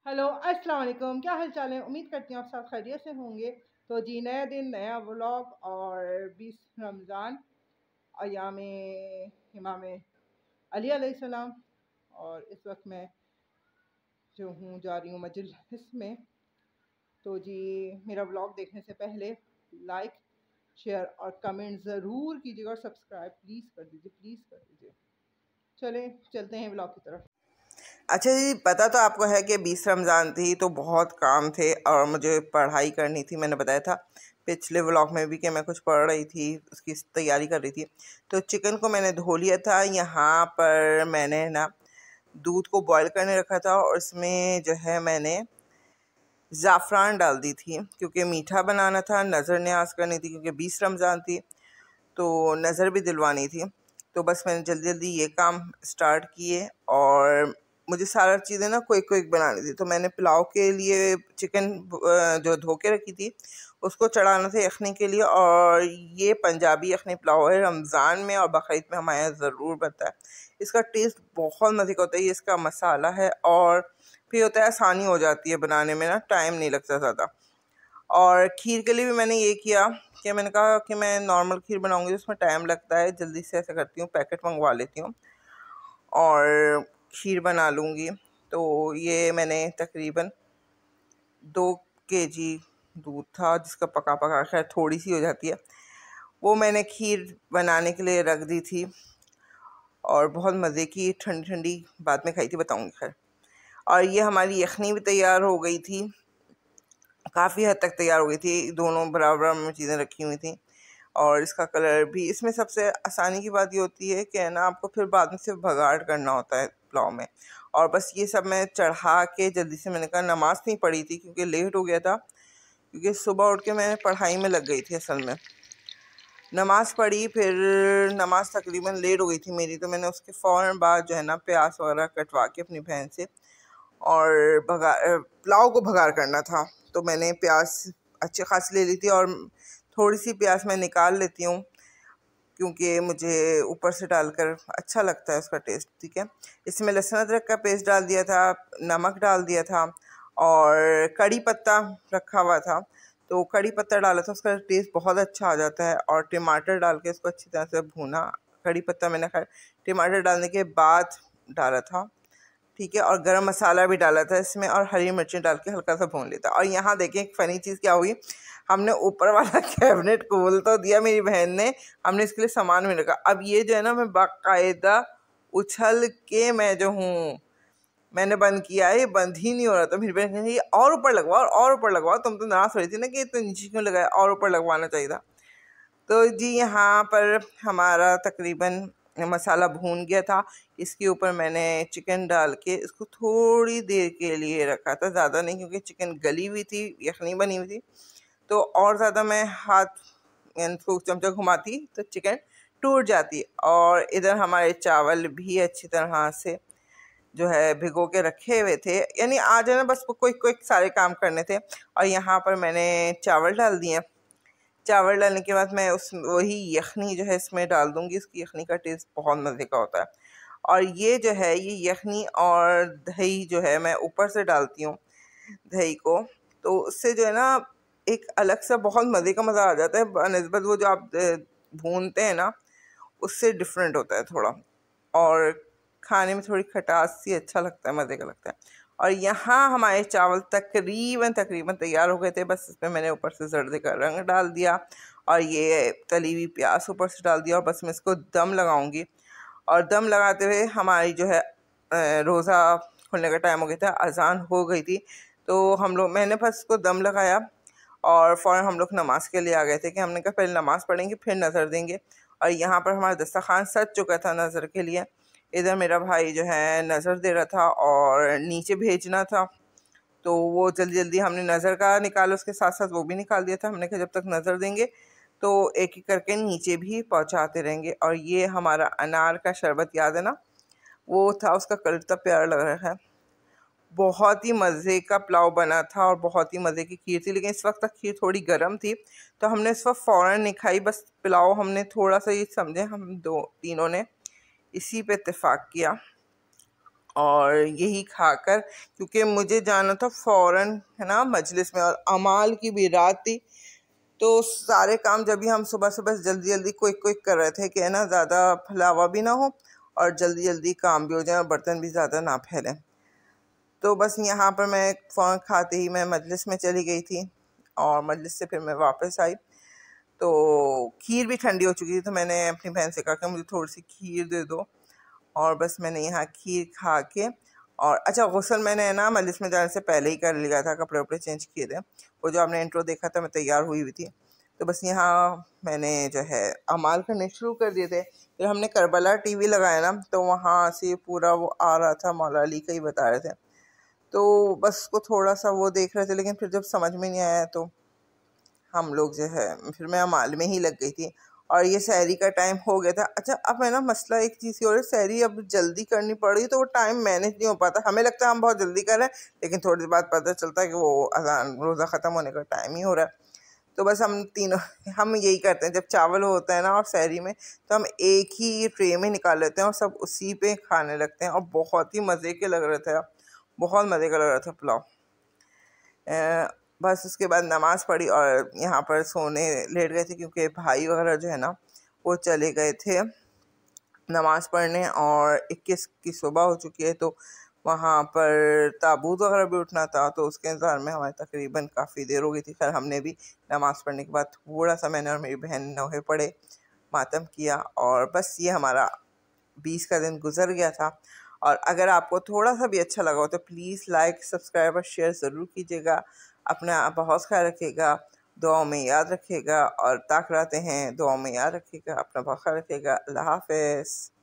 Hello अस्सलाम वालेकुम, क्या हाल चाल है। उम्मीद करती हूँ आप सब खैरियत से होंगे। तो जी, नया दिन नया व्लॉग और 20 रमज़ान अयाम इमाम अली अलैहिस्सलाम। और इस वक्त मैं जो हूँ जा रही हूँ मजलिस में। तो जी, मेरा व्लॉग देखने से पहले लाइक शेयर और कमेंट ज़रूर कीजिएगा और सब्सक्राइब प्लीज़ कर दीजिए, प्लीज़ कर दीजिए। चलें चलते हैं व्लॉग की तरफ। अच्छा जी, पता तो आपको है कि 20 रमज़ान थी तो बहुत काम थे और मुझे पढ़ाई करनी थी। मैंने बताया था पिछले व्लॉग में भी कि मैं कुछ पढ़ रही थी, उसकी तैयारी कर रही थी। तो चिकन को मैंने धो लिया था। यहाँ पर मैंने ना दूध को बॉईल करने रखा था और उसमें जो है मैंने ज़ाफ़रान डाल दी थी क्योंकि मीठा बनाना था, नज़र न्याज करनी थी क्योंकि 20 रमज़ान थी तो नज़र भी दिलवानी थी। तो बस मैंने जल्दी जल्दी ये काम स्टार्ट किए और मुझे सारा चीज़ें ना क्विक क्विक बनानी थी। तो मैंने पुलाव के लिए चिकन जो धो के रखी थी उसको चढ़ाना था यखनी के लिए। और ये पंजाबी यखनी पुलाव है, रमज़ान में और बकरीद में हमारे यहाँ ज़रूर बनता है। इसका टेस्ट बहुत मज़े का होता है। ये इसका मसाला है और फिर होता है आसानी हो जाती है बनाने में, ना टाइम नहीं लगता ज़्यादा। और खीर के लिए भी मैंने ये किया कि मैंने कहा कि मैं नॉर्मल खीर बनाऊंगी तो उसमें टाइम लगता है, जल्दी से ऐसा करती हूँ पैकेट मंगवा लेती हूँ और खीर बना लूँगी। तो ये मैंने तकरीबन 2 kg दूध था जिसका पका पका, खैर थोड़ी सी हो जाती है, वो मैंने खीर बनाने के लिए रख दी थी और बहुत मज़े की ठंडी ठंडी बाद में खाई थी, बताऊँगी खैर। और ये हमारी यखनी भी तैयार हो गई थी, काफ़ी हद तक तैयार हो गई थी, दोनों बराबर में चीज़ें रखी हुई थी। और इसका कलर भी, इसमें सबसे आसानी की बात ये होती है कि ना आपको फिर बाद में सिर्फ बघाड़ करना होता है पुलाव में। और बस ये सब मैं चढ़ा के जल्दी से, मैंने कहा नमाज़ नहीं पढ़ी थी क्योंकि लेट हो गया था, क्योंकि सुबह उठ के मैं पढ़ाई में लग गई थी असल में। नमाज़ पढ़ी, फिर नमाज़ तकरीबन लेट हो गई थी मेरी, तो मैंने उसके फ़ौरन बाद जो है ना प्याज वगैरह कटवा के अपनी बहन से और पुलाव को भगार करना था। तो मैंने प्याज अच्छी खासी ले ली थी और थोड़ी सी प्याज मैं निकाल लेती हूँ क्योंकि मुझे ऊपर से डालकर अच्छा लगता है उसका टेस्ट। ठीक है, इसमें लहसुन अदरक का पेस्ट डाल दिया था, नमक डाल दिया था और कड़ी पत्ता रखा हुआ था। तो कड़ी पत्ता डाला था, उसका टेस्ट बहुत अच्छा आ जाता है। और टमाटर डाल के इसको अच्छी तरह से भूना। कड़ी पत्ता मैंने खैर टमाटर डालने के बाद डाला था, ठीक है। और गरम मसाला भी डाला था इसमें और हरी मिर्चें डाल के हल्का सा भून लेता। और यहाँ देखें एक फ़नी चीज़ क्या हुई, हमने ऊपर वाला कैबिनेट खोल तो दिया मेरी बहन ने, हमने इसके लिए सामान भी रखा। अब ये जो है ना, मैं बाकायदा उछल के मैं जो हूँ मैंने बंद किया है, ये बंद ही नहीं हो रहा था। मेरी बहन कही और ऊपर लगवाओ और ऊपर लगवाओ, तुम तो नाराज़ हो रही थी ना कि इतना नीचे क्यों लगाया, और ऊपर लगवाना चाहिए था। तो जी यहाँ पर हमारा तकरीबन मसाला भून गया था। इसके ऊपर मैंने चिकन डाल के इसको थोड़ी देर के लिए रखा था, ज़्यादा नहीं, क्योंकि चिकन गली हुई थी, यखनी बनी हुई थी। तो और ज़्यादा मैं हाथ इसको चमचा घुमाती तो चिकन टूट जाती। और इधर हमारे चावल भी अच्छी तरह से जो है भिगो के रखे हुए थे, यानी आज है ना बस कोई कोई सारे काम करने थे। और यहाँ पर मैंने चावल डाल दिए। चावल डालने के बाद मैं उस वही यखनी जो है इसमें डाल दूँगी। इसकी यखनी का टेस्ट बहुत मज़े का होता है। और ये जो है, ये यखनी और दही जो है मैं ऊपर से डालती हूँ दही को, तो उससे जो है ना एक अलग सा बहुत मज़े का मज़ा आ जाता है बनिस्बत वो जो आप भूनते हैं ना, उससे डिफरेंट होता है थोड़ा। और खाने में थोड़ी खटास सी अच्छा लगता है, मज़े का लगता है। और यहाँ हमारे चावल तकरीबन तकरीबन तैयार हो गए थे। बस इसमें मैंने ऊपर से जर्दे का रंग डाल दिया और ये तली हुई प्याज ऊपर से डाल दिया और बस मैं इसको दम लगाऊंगी। और दम लगाते हुए हमारी जो है रोज़ा खुलने का टाइम हो गया था, अज़ान हो गई थी। तो हम लोग, मैंने बस इसको दम लगाया और फ़ौरन हम लोग नमाज़ के लिए आ गए थे कि हमने कहा पहले नमाज़ पढ़ेंगे फिर नज़र देंगे। और यहाँ पर हमारा दस्तरखान सज चुका था नज़र के लिए। इधर मेरा भाई जो है नज़र दे रहा था और नीचे भेजना था, तो वो जल्दी जल्दी हमने नज़र का निकाला, उसके साथ साथ वो भी निकाल दिया था। हमने कहा जब तक नज़र देंगे तो एक एक करके नीचे भी पहुँचाते रहेंगे। और ये हमारा अनार का शरबत याद है ना, वो था, उसका कलर इतना प्यारा लग रहा है। बहुत ही मज़े का पुलाव बना था और बहुत ही मज़े की खीर थी, लेकिन इस वक्त तक खीर थोड़ी गर्म थी तो हमने इस वक्त फ़ौरन नहीं खाई। बस पुलाव हमने थोड़ा सा, ये समझे हम दो तीनों ने इसी पे इत्तेफाक किया। और यही खाकर, क्योंकि मुझे जाना था फ़ौरन है ना मजलिस में, और अमाल की भी रात थी, तो सारे काम जब भी हम सुबह सुबह जल्दी जल्दी क्विक क्विक कर रहे थे कि है ना ज़्यादा फैलावा भी ना हो और जल्दी जल्दी काम भी हो जाए और बर्तन भी ज़्यादा ना फैलें। तो बस यहाँ पर मैं फ़ौरन खाते ही मैं मजलिस में चली गई थी, और मजलिस से फिर मैं वापस आई तो खीर भी ठंडी हो चुकी थी। तो मैंने अपनी बहन से कहा कि मुझे थोड़ी सी खीर दे दो, और बस मैंने यहाँ खीर खा के, और अच्छा गुस्ल मैंने ना मजलिस में जाने से पहले ही कर लिया था, कपड़े वपड़े चेंज किए थे। वो जो आपने इंट्रो देखा था मैं तैयार हुई हुई थी, तो बस यहाँ मैंने जो है अमाल करने शुरू कर दिए थे। फिर हमने करबला टीवी लगाया ना, तो वहाँ से पूरा वो आ रहा था, मौला अली का ही बता रहे थे, तो बस उसको थोड़ा सा वो देख रहे थे, लेकिन फिर जब समझ में नहीं आया तो हम लोग जो है फिर मैं अमाल में ही लग गई थी, और ये सहरी का टाइम हो गया था। अच्छा अब है ना मसला एक चीज़ की, और सहरी अब जल्दी करनी पड़ रही तो वो टाइम मैनेज नहीं हो पाता। हमें लगता है हम बहुत जल्दी कर रहे हैं, लेकिन थोड़ी देर बाद पता चलता है कि वो अजान रोज़ा ख़त्म होने का टाइम ही हो रहा है। तो बस हम तीनों हम यही करते हैं, जब चावल होता है ना और सहरी में, तो हम एक ही ट्रे में निकाल लेते हैं और सब उसी पे खाने लगते हैं, और बहुत ही मज़े के लग रहे थे, बहुत मज़े का लग रहा था पुलाव। बस उसके बाद नमाज़ पढ़ी और यहाँ पर सोने लेट गए थे, क्योंकि भाई वगैरह जो है ना वो चले गए थे नमाज़ पढ़ने, और 21 की सुबह हो चुकी है, तो वहाँ पर ताबूत वगैरह भी उठना था, तो उसके इंतज़ार में हमारे तकरीबन काफ़ी देर हो गई थी। खैर हमने भी नमाज़ पढ़ने के बाद थोड़ा सा मैंने और मेरी बहन नोहे पढ़े, मातम किया, और बस ये हमारा 20 का दिन गुजर गया था। और अगर आपको थोड़ा सा भी अच्छा लगा हो तो प्लीज़ लाइक, सब्सक्राइब और शेयर ज़रूर कीजिएगा। अपना बहुत ख्याल रखिएगा, दुआओं में याद रखिएगा, और ताक रहते हैं दुआओं में याद रखिएगा। अपना बहुत ख्याल रखिएगा। अल्लाह हाफ़िज़।